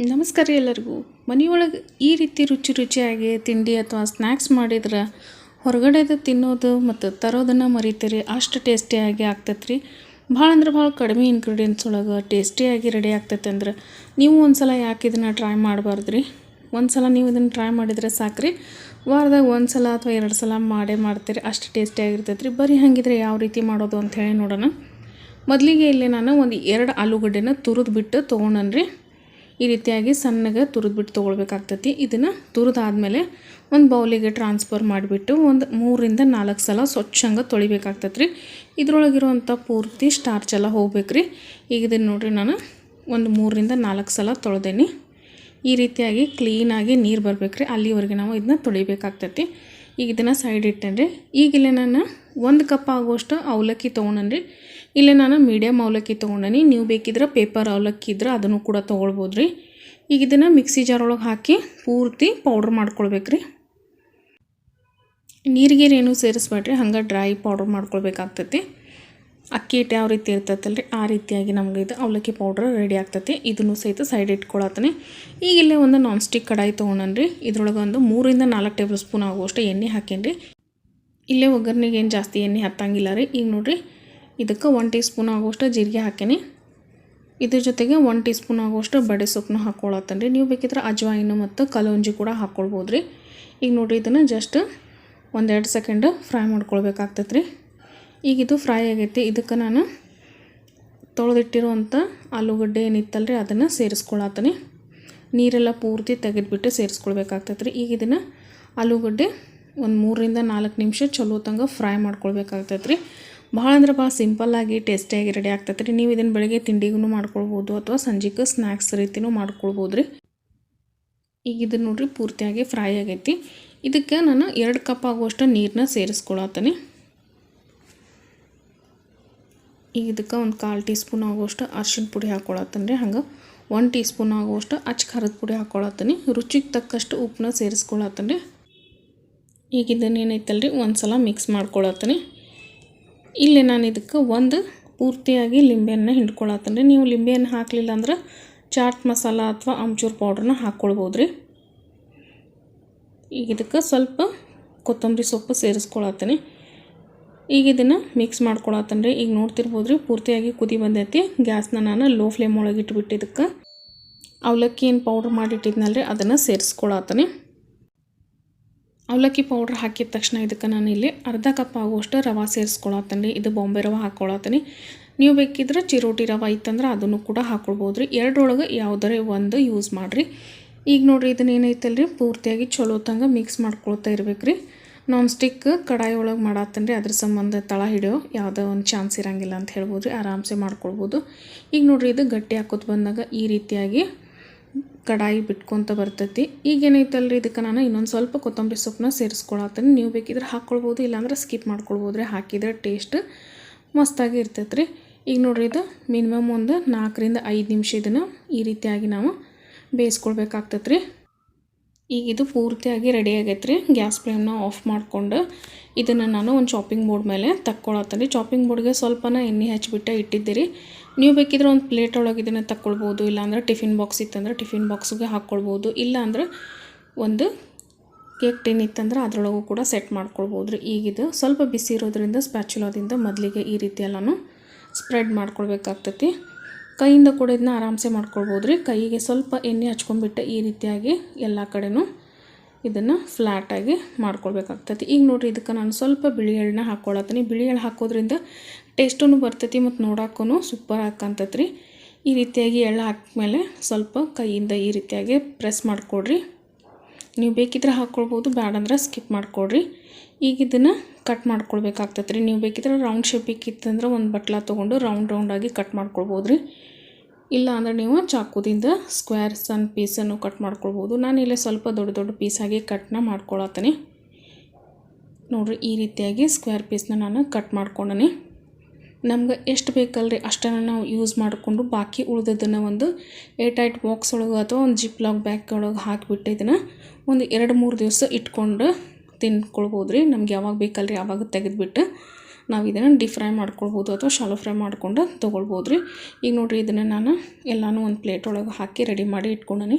ನಮಸ್ಕಾರ ಎಲ್ಲರಿಗೂ. ಮನೆಯೊಳಗೆ ಈ ರೀತಿ ರುಚಿಯಾಗಿ ತಿಂಡಿ ಅಥವಾ ಸ್ನ್ಯಾಕ್ಸ್ ಮಾಡಿದ್ರೆ ಹೊರಗಡೆದು ತಿನ್ನೋದು ಮತ್ತು ತರೋದನ್ನು ಮರಿತೀರಿ. ಅಷ್ಟು ಟೇಸ್ಟಿಯಾಗಿ ಆಗ್ತೈತೆ ರೀ. ಭಾಳ ಅಂದ್ರೆ ಭಾಳ ಕಡಿಮೆ ಇಂಗ್ರೀಡಿಯೆಂಟ್ಸ್ ಒಳಗೆ ಟೇಸ್ಟಿಯಾಗಿ ರೆಡಿ ಆಗ್ತೈತೆ ಅಂದ್ರೆ ನೀವು ಒಂದು ಸಲ ಯಾಕೆ ಇದನ್ನು ಟ್ರೈ ಮಾಡಬಾರ್ದು ರೀ. ಒಂದು ಸಲ ನೀವು ಇದನ್ನು ಟ್ರೈ ಮಾಡಿದರೆ ಸಾಕು ರೀ. ವಾರದಾಗ ಒಂದು ಸಲ ಅಥವಾ 2 ಸಲ ಮಾಡ್ತೀರಿ. ಅಷ್ಟು ಟೇಸ್ಟಿಯಾಗಿರ್ತೈತೆ ರೀ. ಬರೀ ಹಾಗಿದ್ರೆ ಯಾವ ರೀತಿ ಮಾಡೋದು ಅಂಥೇಳಿ ನೋಡೋಣ. ಮೊದಲಿಗೆ ಇಲ್ಲಿ ನಾನು ಒಂದು 2 ಆಲೂಗಡ್ಡೆನ ತುರಿದು ಬಿಟ್ಟು ತೊಗೊಂಡನ್ರಿ. ಈ ರೀತಿಯಾಗಿ ಸಣ್ಣಗೆ ತುರಿದ್ಬಿಟ್ಟು ತೊಗೊಳ್ಬೇಕಾಗ್ತೈತಿ. ಇದನ್ನು ತುರಿದಾದ್ಮೇಲೆ ಒಂದು ಬೌಲಿಗೆ ಟ್ರಾನ್ಸ್ಫರ್ ಮಾಡಿಬಿಟ್ಟು ಒಂದು 3 ರಿಂದ 4 ಸಲ ಸ್ವಚ್ಛಂಗೆ ತೊಳಿಬೇಕಾಗ್ತೈತೆ ರೀ. ಇದ್ರೊಳಗಿರುವಂಥ ಪೂರ್ತಿ ಸ್ಟಾರ್ಚ್ ಎಲ್ಲ ಹೋಗ್ಬೇಕು ರೀ. ಈಗ ಇದನ್ನು ನೋಡಿರಿ, ನಾನು ಒಂದು 3 ರಿಂದ 4 ಸಲ ತೊಳೆದೇನಿ. ಈ ರೀತಿಯಾಗಿ ಕ್ಲೀನಾಗಿ ನೀರು ಬರಬೇಕು ರೀ. ಅಲ್ಲಿವರೆಗೆ ನಾವು ಇದನ್ನ ತೊಳಿಬೇಕಾಗ್ತೈತಿ. ಈಗ ಇದನ್ನು ಸೈಡ್ ಇಟ್ಟೇನ್ರಿ. ಈಗ ಇಲ್ಲೇ ನಾನು 1 ಕಪ್ ಆಗುವಷ್ಟು ಅವಲಕ್ಕಿ ತೊಗೊಂಡೇನ್ರಿ. ಇಲ್ಲೇ ನಾನು ಮೀಡಿಯಮ್ ಅವಲಕ್ಕಿ ತೊಗೊಂಡೇನಿ. ನೀವು ಬೇಕಿದ್ರೆ ಪೇಪರ್ ಅವಲಕ್ಕಿ ಇದ್ರೆ ಅದನ್ನು ಕೂಡ ತೊಗೊಳ್ಬೋದು ರೀ. ಈಗ ಇದನ್ನು ಮಿಕ್ಸಿ ಜಾರ್ ಒಳಗೆ ಹಾಕಿ ಪೂರ್ತಿ ಪೌಡ್ರ್ ಮಾಡ್ಕೊಳ್ಬೇಕು ರೀ. ನೀರಿಗೆ ಏನೂ ಸೇರಿಸ್ಬೇಡ್ರಿ, ಹಂಗೆ ಡ್ರೈ ಪೌಡ್ರ್ ಮಾಡ್ಕೊಳ್ಬೇಕಾಗ್ತೈತಿ. ಅಕ್ಕಿ ಹಿಟ್ಟು ಯಾವ ರೀತಿ ಇರ್ತೈತಲ್ರಿ ಆ ರೀತಿಯಾಗಿ ನಮ್ಗೆ ಇದು ಅವಲಕ್ಕಿ ಪೌಡ್ರ್ ರೆಡಿ ಆಗ್ತೈತಿ. ಇದನ್ನು ಸಹಿತ ಸೈಡ್ ಇಟ್ಕೊಳತ್ತೀನಿ. ಈಗ ಇಲ್ಲೇ ಒಂದು ನಾನ್ ಸ್ಟಿಕ್ ಕಡಾಯಿ ತೊಗೊಂಡ್ರಿ. ಇದ್ರೊಳಗೆ ಒಂದು 3 ರಿಂದ 4 ಟೇಬಲ್ ಸ್ಪೂನ್ ಆಗುವಷ್ಟು ಎಣ್ಣೆ ಹಾಕೇನ್ರಿ. ಇಲ್ಲೇ ಒಗ್ಗರಣೆಗೆ ಏನು ಜಾಸ್ತಿ ಎಣ್ಣೆ ಹತ್ತಂಗಿಲ್ಲ ರೀ. ಈಗ ನೋಡಿರಿ, ಇದಕ್ಕೆ 1 ಟೀ ಸ್ಪೂನ್ ಆಗುವಷ್ಟು ಜೀರಿಗೆ ಹಾಕೇನಿ. ಇದ್ರ ಜೊತೆಗೆ 1 ಟೀ ಸ್ಪೂನ್ ಆಗುವಷ್ಟು ಬಡೆ ಸೊಪ್ಪನ್ನ ಹಾಕ್ಕೊಳತ್ತನ್ರಿ. ನೀವು ಬೇಕಿದ್ರೆ ಅಜ್ವಾಯಿನ ಮತ್ತು ಕಲೋಂಜಿ ಕೂಡ ಹಾಕ್ಕೊಳ್ಬೋದು ರೀ. ಈಗ ನೋಡಿರಿ, ಇದನ್ನು ಜಸ್ಟ್ 1-2 ಸೆಕೆಂಡ್ ಫ್ರೈ ಮಾಡ್ಕೊಳ್ಬೇಕಾಗ್ತೈತೆ ರೀ. ಈಗ ಇದು ಫ್ರೈ ಆಗೈತಿ. ಇದಕ್ಕೆ ನಾನು ತೊಳೆದಿಟ್ಟಿರುವಂಥ ಆಲೂಗಡ್ಡೆ ಏನಿತ್ತಲ್ರಿ ಅದನ್ನು ಸೇರಿಸ್ಕೊಳತ್ತೀನಿ. ನೀರೆಲ್ಲ ಪೂರ್ತಿ ತೆಗೆದುಬಿಟ್ಟು ಸೇರಿಸ್ಕೊಳ್ಬೇಕಾಗ್ತೈತೆ ರೀ. ಈಗ ಇದನ್ನು ಆಲೂಗಡ್ಡೆ ಒಂದು 3 ರಿಂದ 4 ನಿಮಿಷ ಚಲೋ ತಂಗ ಫ್ರೈ ಮಾಡ್ಕೊಳ್ಬೇಕಾಗ್ತೈತೆ ರೀ. ಭಾಳ ಅಂದ್ರೆ ಭಾಳ ಸಿಂಪಲ್ಲಾಗಿ ಟೇಸ್ಟಿಯಾಗಿ ರೆಡಿ ಆಗ್ತೈತೆ ರೀ. ನೀವು ಇದನ್ನು ಬೆಳಗ್ಗೆ ತಿಂಡಿಗೂ ಮಾಡ್ಕೊಳ್ಬೋದು ಅಥವಾ ಸಂಜೆಗೆ ಸ್ನ್ಯಾಕ್ಸ್ ರೀತಿಯೂ ಮಾಡ್ಕೊಳ್ಬೋದು ರೀ. ಈಗ ಇದನ್ನು ನೋಡಿರಿ, ಪೂರ್ತಿಯಾಗಿ ಫ್ರೈ ಆಗೈತಿ. ಇದಕ್ಕೆ ನಾನು 2 ಕಪ್ ಆಗುವಷ್ಟು ನೀರನ್ನ ಸೇರಿಸ್ಕೊಳತ್ತೀನಿ. ಈಗ ಇದಕ್ಕೆ ಒಂದು 1/4 ಟೀ ಸ್ಪೂನ್ ಆಗುವಷ್ಟು ಅರಿಶಿನ ಪುಡಿ ಹಾಕ್ಕೊಳತ್ತೀನಿ ರೀ. ಹಂಗೆ 1 ಟೀ ಸ್ಪೂನ್ ಆಗುವಷ್ಟು ಅಚ್ಚ ಖಾರದ ಪುಡಿ ಹಾಕ್ಕೊಳತ್ತೀನಿ. ರುಚಿಗೆ ತಕ್ಕಷ್ಟು ಉಪ್ಪನ್ನ ಸೇರಿಸ್ಕೊಳತ್ತೀನಿ ರೀ. ಈಗ ಇದನ್ನು ಏನೈತಲ್ರಿ ಒಂದು ಸಲ ಮಿಕ್ಸ್ ಮಾಡ್ಕೊಳತ್ತೀನಿ. ಇಲ್ಲೇ ನಾನು ಇದಕ್ಕೆ ಒಂದು ಪೂರ್ತಿಯಾಗಿ ಲಿಂಬೆಹಣ್ಣು ಹಿಂಡ್ಕೊಳತ್ತೀನಿ ರೀ. ನೀವು ಲಿಂಬೆಹಣ್ಣು ಹಾಕಲಿಲ್ಲ ಅಂದ್ರೆ ಚಾಟ್ ಮಸಾಲ ಅಥವಾ ಆಮ್ಚೂರ್ ಪೌಡ್ರನ್ನ ಹಾಕ್ಕೊಳ್ಬೋದು ರೀ. ಈಗ ಇದಕ್ಕೆ ಸ್ವಲ್ಪ ಕೊತ್ತಂಬರಿ ಸೊಪ್ಪು ಸೇರಿಸ್ಕೊಳತ್ತೀನಿ. ಈಗ ಇದನ್ನು ಮಿಕ್ಸ್ ಮಾಡ್ಕೊಳತ್ತೀನಿ ರೀ. ಈಗ ನೋಡ್ತಿರ್ಬೋದು ರೀ, ಪೂರ್ತಿಯಾಗಿ ಕುದಿ ಬಂದೈತಿ. ಗ್ಯಾಸ್ನ ನಾನು ಲೋ ಫ್ಲೇಮ್ ಒಳಗೆ ಇಟ್ಬಿಟ್ಟು ಇದಕ್ಕೆ ಅವಲಕ್ಕಿ ಏನು ಪೌಡ್ರ್ ಮಾಡಿಟ್ಟಿದ್ನಲ್ರಿ ಅದನ್ನು ಸೇರಿಸ್ಕೊಳತ್ತೀನಿ. ಅವಲಕ್ಕಿ ಪೌಡ್ರ್ ಹಾಕಿದ ತಕ್ಷಣ ಇದಕ್ಕೆ ನಾನು ಇಲ್ಲಿ 1/2 ಕಪ್ ಆಗುವಷ್ಟು ರವೆ ಸೇರಿಸ್ಕೊಳತ್ತೀನಿ ರೀ. ಇದು ಬಾಂಬೆ ರವೆ ಹಾಕ್ಕೊಳತ್ತೀನಿ. ನೀವು ಬೇಕಿದ್ರೆ ಚಿರೋಟಿ ರವೆ ಇತ್ತಂದ್ರೆ ಅದನ್ನು ಕೂಡ ಹಾಕ್ಕೊಳ್ಬೋದು ರೀ. 2ರೊಳಗೆ ಯಾವುದರೇ ಒಂದು ಯೂಸ್ ಮಾಡಿರಿ. ಈಗ ನೋಡಿರಿ, ಇದನ್ನ ಏನೈತಲ್ರಿ ಪೂರ್ತಿಯಾಗಿ ಚಲೋ ತಂಗ ಮಿಕ್ಸ್ ಮಾಡ್ಕೊಳ್ತಾ ಇರ್ಬೇಕು ರೀ. ನಾನ್ ಸ್ಟಿಕ್ ಕಡಾಯಿ ಒಳಗೆ ಮಾಡತ್ತೀನಿ ರೀ. ಅದ್ರ ಸಂಬಂಧ ತಳ ಹಿಡಿಯೋ ಯಾವುದೋ ಒಂದು ಚಾನ್ಸ್ ಇರೋಂಗಿಲ್ಲ ಅಂತ ಹೇಳ್ಬೋದು ರೀ. ಆರಾಮ್ಸೆ ಮಾಡ್ಕೊಳ್ಬೋದು. ಈಗ ನೋಡಿರಿ, ಇದು ಗಟ್ಟಿ ಹಾಕೋದು ಬಂದಾಗ ಈ ರೀತಿಯಾಗಿ ಕಡಾಯಿ ಬಿಟ್ಕೊತ ಬರ್ತೈತಿ. ಈಗ ಏನೈತಲ್ರಿ, ಇದಕ್ಕೆ ನಾನು ಇನ್ನೊಂದು ಸ್ವಲ್ಪ ಕೊತ್ತಂಬರಿ ಸೊಪ್ಪನ್ನ ಸೇರಿಸ್ಕೊಳತ್ತೀನಿ. ನೀವು ಬೇಕಿದ್ರೆ ಹಾಕ್ಕೊಳ್ಬೋದು, ಇಲ್ಲಾಂದ್ರೆ ಸ್ಕಿಪ್ ಮಾಡ್ಕೊಳ್ಬೋದು ರೀ. ಹಾಕಿದ್ರೆ ಟೇಸ್ಟ್ ಮಸ್ತಾಗಿ ಇರ್ತೈತೆ ರೀ. ಈಗ ನೋಡಿರಿ, ಇದು ಮಿನಿಮಮ್ ಒಂದು 4 ರಿಂದ 5 ನಿಮಿಷ ಇದನ್ನು ಈ ರೀತಿಯಾಗಿ ನಾವು ಬೇಯಿಸ್ಕೊಳ್ಬೇಕಾಗ್ತೈತೆ ರೀ. ಈಗ ಇದು ಪೂರ್ತಿಯಾಗಿ ರೆಡಿ ಆಗೈತೆ ರೀ. ಗ್ಯಾಸ್ ಫ್ಲೇಮ್ನ ಆಫ್ ಮಾಡಿಕೊಂಡು ಇದನ್ನು ನಾನು ಒಂದು ಚಾಪಿಂಗ್ ಬೋರ್ಡ್ ಮೇಲೆ ತಕ್ಕೊಳತ್ತೀನಿ. ಚಾಪಿಂಗ್ ಬೋರ್ಡ್ಗೆ ಸ್ವಲ್ಪನ ಎಣ್ಣೆ ಹಚ್ಚಿಬಿಟ್ಟು ಇಟ್ಟಿದ್ದೀರಿ. ನೀವು ಬೇಕಿದ್ರೆ ಒಂದು ಪ್ಲೇಟ್ ಒಳಗೆ ಇದನ್ನು ತಕ್ಕೊಳ್ಬೋದು, ಇಲ್ಲಾಂದ್ರೆ ಟಿಫಿನ್ ಬಾಕ್ಸ್ ಇತ್ತಂದ್ರೆ ಟಿಫಿನ್ ಬಾಕ್ಸ್ಗೆ ಹಾಕ್ಕೊಳ್ಬೋದು, ಇಲ್ಲಾಂದ್ರೆ ಒಂದು ಕೇಕ್ ಟಿನ್ ಇತ್ತಂದ್ರೆ ಅದರೊಳಗೂ ಕೂಡ ಸೆಟ್ ಮಾಡ್ಕೊಳ್ಬೋದು ರೀ. ಈಗಿದು ಸ್ವಲ್ಪ ಬಿಸಿ ಇರೋದ್ರಿಂದ ಸ್ಪ್ಯಾಚುಲಾದಿಂದ ಮೊದಲಿಗೆ ಈ ರೀತಿ ಎಲ್ಲನೂ ಸ್ಪ್ರೆಡ್ ಮಾಡ್ಕೊಳ್ಬೇಕಾಗ್ತೈತಿ. ಕೈಯಿಂದ ಕೂಡ ಇದನ್ನ ಆರಾಮ್ಸೆ ಮಾಡ್ಕೊಳ್ಬೋದು ರೀ. ಕೈಗೆ ಸ್ವಲ್ಪ ಎಣ್ಣೆ ಹಚ್ಕೊಂಡ್ಬಿಟ್ಟು ಈ ರೀತಿಯಾಗಿ ಎಲ್ಲ ಕಡೆನೂ ಇದನ್ನು ಫ್ಲ್ಯಾಟಾಗಿ ಮಾಡ್ಕೊಳ್ಬೇಕಾಗ್ತೈತಿ. ಈಗ ನೋಡಿರಿ, ಇದಕ್ಕೆ ನಾನು ಸ್ವಲ್ಪ ಬಿಳಿ ಎಳ್ಳನ್ನ ಹಾಕ್ಕೊಳತ್ತೀನಿ. ಬಿಳಿ ಎಳ್ಳು ಹಾಕೋದ್ರಿಂದ ಟೇಸ್ಟೂ ಬರ್ತೈತಿ ಮತ್ತು ನೋಡೋಕ್ಕೂ ಸೂಪರ್ ಹಾಕಂತೈತಿ ರೀ. ಈ ರೀತಿಯಾಗಿ ಎಳ್ಳು ಹಾಕಿದ್ಮೇಲೆ ಸ್ವಲ್ಪ ಕೈಯಿಂದ ಈ ರೀತಿಯಾಗಿ ಪ್ರೆಸ್ ಮಾಡಿಕೊಡ್ರಿ. ನೀವು ಬೇಕಿದ್ರೆ ಹಾಕ್ಕೊಳ್ಬೋದು, ಬೇಡಂದ್ರೆ ಸ್ಕಿಪ್ ಮಾಡಿಕೊಡ್ರಿ. ಈಗ ಇದನ್ನು ಕಟ್ ಮಾಡ್ಕೊಳ್ಬೇಕಾಗ್ತೈತೆ ರೀ. ನೀವು ಬೇಕಿದ್ರೆ ರೌಂಡ್ ಶೇಪಿಗೆ ಇತ್ತಂದ್ರೆ ಒಂದು ಬಟ್ಲ ತೊಗೊಂಡು ರೌಂಡಾಗಿ ಕಟ್ ಮಾಡ್ಕೊಳ್ಬೋದು ರೀ. ಇಲ್ಲ ಅಂದರೆ ನೀವು ಚಾಕುದಿಂದ ಸ್ಕ್ವೇರ್ ಸಣ್ಣ ಪೀಸನ್ನು ಕಟ್ ಮಾಡ್ಕೊಳ್ಬೋದು. ನಾನಿಲ್ಲೇ ಸ್ವಲ್ಪ ದೊಡ್ಡ ಪೀಸಾಗಿ ಕಟ್ನ ಮಾಡ್ಕೊಳತ್ತೀನಿ. ನೋಡಿರಿ, ಈ ರೀತಿಯಾಗಿ ಸ್ಕ್ವೇರ್ ಪೀಸ್ನ ನಾನು ಕಟ್ ಮಾಡ್ಕೊಂಡನಿ. ನಮ್ಗೆ ಎಷ್ಟು ಬೇಕಲ್ರಿ ಅಷ್ಟನ್ನು ನಾವು ಯೂಸ್ ಮಾಡಿಕೊಂಡು ಬಾಕಿ ಉಳಿದದನ್ನು ಒಂದು ಏರ್ಟೈಟ್ ಬಾಕ್ಸ್ ಒಳಗೆ ಅಥವಾ ಒಂದು ಜಿಪ್ ಲಾಕ್ ಬ್ಯಾಗ್ ಒಳಗೆ ಹಾಕಿಬಿಟ್ಟು ಇದನ್ನು ಒಂದು 2-3 ದಿವಸ ಇಟ್ಕೊಂಡು ತಿನ್ಕೊಳ್ಬೋದು ರೀ. ನಮ್ಗೆ ಯಾವಾಗ ಬೇಕಲ್ರಿ ಆವಾಗ ತೆಗೆದುಬಿಟ್ಟು ನಾವು ಇದನ್ನು ಡೀಪ್ ಫ್ರೈ ಮಾಡ್ಕೊಳ್ಬೋದು ಅಥವಾ ಶಾಲೋ ಫ್ರೈ ಮಾಡ್ಕೊಂಡು ತೊಗೊಳ್ಬೋದು ರೀ. ಈಗ ನೋಡಿರಿ ಇದನ್ನು ನಾನು ಎಲ್ಲನೂ ಒಂದು ಪ್ಲೇಟ್ ಒಳಗೆ ಹಾಕಿ ರೆಡಿ ಮಾಡಿ ಇಟ್ಕೊಂಡೀನಿ.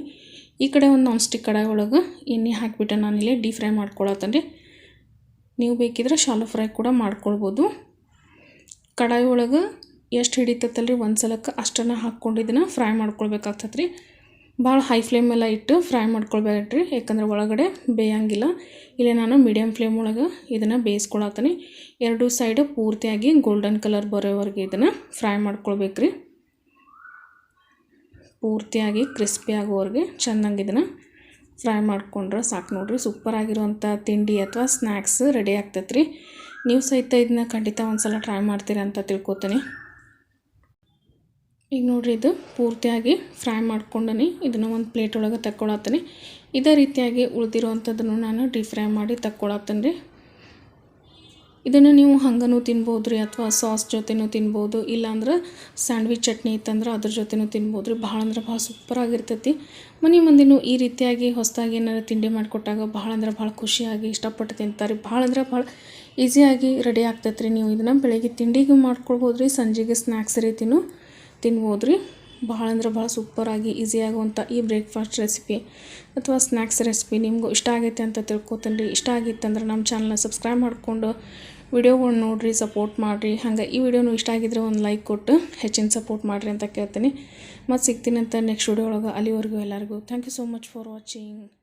ಈ ಕಡೆ ಒಂದು ನಾನ್ ಸ್ಟಿಕ್ ಕಡಾಯಿ ಒಳಗೆ ಎಣ್ಣೆ ಹಾಕಿಬಿಟ್ಟು ನಾನಿಲ್ಲಿ ಡೀಪ್ ಫ್ರೈ ಮಾಡ್ಕೊಳತ್ತೇನೆ ರೀ. ನೀವು ಬೇಕಿದ್ರೆ ಶಾಲೋ ಫ್ರೈ ಕೂಡ ಮಾಡ್ಕೊಳ್ಬೋದು. ಕಡಾಯಿ ಒಳಗೆ ಎಷ್ಟು ಹಿಡಿತೈತಲ್ರಿ ಒಂದು ಸಲಕ್ಕೆ ಅಷ್ಟನ್ನು ಹಾಕ್ಕೊಂಡು ಇದನ್ನು ಫ್ರೈ ಮಾಡ್ಕೊಳ್ಬೇಕಾಗ್ತದೆ ರೀ. ಭಾಳ ಹೈ ಫ್ಲೇಮೆಲ್ಲ ಇಟ್ಟು ಫ್ರೈ ಮಾಡ್ಕೊಳ್ಬೇಡ್ರಿ, ಯಾಕಂದ್ರೆ ಒಳಗಡೆ ಬೇಯಂಗಿಲ್ಲ. ಇಲ್ಲಿ ನಾನು ಮೀಡಿಯಮ್ ಫ್ಲೇಮ್ ಒಳಗೆ ಇದನ್ನು ಬೇಯಿಸ್ಕೊಳತ್ತೀನಿ. ಎರಡೂ ಸೈಡು ಪೂರ್ತಿಯಾಗಿ ಗೋಲ್ಡನ್ ಕಲರ್ ಬರೋವರೆಗೆ ಇದನ್ನು ಫ್ರೈ ಮಾಡ್ಕೊಳ್ಬೇಕ್ರಿ. ಪೂರ್ತಿಯಾಗಿ ಕ್ರಿಸ್ಪಿ ಆಗೋವರೆಗೆ ಚೆನ್ನಾಗಿ ಇದನ್ನು ಫ್ರೈ ಮಾಡ್ಕೊಂಡ್ರೆ ಸಾಕು ನೋಡಿರಿ. ಸೂಪರಾಗಿರುವಂಥ ತಿಂಡಿ ಅಥವಾ ಸ್ನ್ಯಾಕ್ಸ್ ರೆಡಿ ಆಗ್ತೈತೆ ರೀ. ನೀವು ಸಹಿತ ಇದನ್ನ ಖಂಡಿತ ಒಂದು ಸಲ ಟ್ರೈ ಮಾಡ್ತೀರಾ ಅಂತ ತಿಳ್ಕೊತೀನಿ. ಈಗ ನೋಡಿರಿ ಇದು ಪೂರ್ತಿಯಾಗಿ ಫ್ರೈ ಮಾಡ್ಕೊಂಡನಿ. ಇದನ್ನು ಒಂದು ಪ್ಲೇಟ್ ಒಳಗೆ ತಕ್ಕೊಳತ್ತೀನಿ. ಇದೇ ರೀತಿಯಾಗಿ ಉಳಿದಿರುವಂಥದ್ದನ್ನು ನಾನು ಡೀಪ್ ಫ್ರೈ ಮಾಡಿ ತಕ್ಕೊಳತ್ತೀನಿ ರೀ. ಇದನ್ನು ನೀವು ಹಂಗನೂ ತಿನ್ಬೋದು ರೀ, ಅಥವಾ ಸಾಸ್ ಜೊತೆನೂ ತಿನ್ಬೋದು, ಇಲ್ಲಾಂದ್ರೆ ಸ್ಯಾಂಡ್ವಿಚ್ ಚಟ್ನಿ ಇತ್ತಂದ್ರೆ ಅದ್ರ ಜೊತೆನೂ ತಿನ್ಬೋದು ರೀ. ಭಾಳ ಅಂದ್ರೆ ಭಾಳ ಸೂಪರಾಗಿರ್ತೈತಿ. ಮನೆ ಮಂದಿನೂ ಈ ರೀತಿಯಾಗಿ ಹೊಸದಾಗಿ ಏನಾರು ತಿಂಡಿ ಮಾಡಿಕೊಟ್ಟಾಗ ಭಾಳ ಅಂದ್ರೆ ಭಾಳ ಖುಷಿಯಾಗಿ ಇಷ್ಟಪಟ್ಟು ತಿಂತಾರೆ. ಭಾಳ ಅಂದ್ರೆ ಭಾಳ ಈಸಿಯಾಗಿ ರೆಡಿ ಆಗ್ತೈತೆ ರೀ. ನೀವು ಇದನ್ನು ಬೆಳಗ್ಗೆ ತಿಂಡಿಗೂ ಮಾಡ್ಕೊಳ್ಬೋದು ರೀ, ಸಂಜೆಗೆ ಸ್ನ್ಯಾಕ್ಸ್ ರೀತಿನೂ ತಿನ್ಬೋದು ರೀ. ಭಾಳ ಅಂದ್ರೆ ಭಾಳ ಸೂಪರಾಗಿ ಈಸಿ ಆಗುವಂಥ ಈ ಬ್ರೇಕ್ಫಾಸ್ಟ್ ರೆಸಿಪಿ ಅಥವಾ ಸ್ನ್ಯಾಕ್ಸ್ ರೆಸಿಪಿ ನಿಮಗೂ ಇಷ್ಟ ಆಗೈತೆ ಅಂತ ತಿಳ್ಕೊತೀನಿ ರೀ. ಇಷ್ಟ ಆಗಿತ್ತಂದ್ರೆ ನಮ್ಮ ಚಾನಲ್ನ ಸಬ್ಸ್ಕ್ರೈಬ್ ಮಾಡಿಕೊಂಡು ವಿಡಿಯೋಗಳು ನೋಡಿರಿ, ಸಪೋರ್ಟ್ ಮಾಡಿರಿ. ಹಾಗೆ ಈ ವಿಡಿಯೋನು ಇಷ್ಟ ಆಗಿದ್ರೆ ಒಂದು ಲೈಕ್ ಕೊಟ್ಟು ಹೆಚ್ಚಿನ ಸಪೋರ್ಟ್ ಮಾಡಿರಿ ಅಂತ ಕೇಳ್ತೀನಿ. ಮತ್ತು ಸಿಗ್ತೀನಿ ಅಂತ ನೆಕ್ಸ್ಟ್ ವಿಡಿಯೋ ಒಳಗೆ. ಅಲ್ಲಿವರೆಗೂ ಎಲ್ಲರಿಗೂ thank you so much for watching.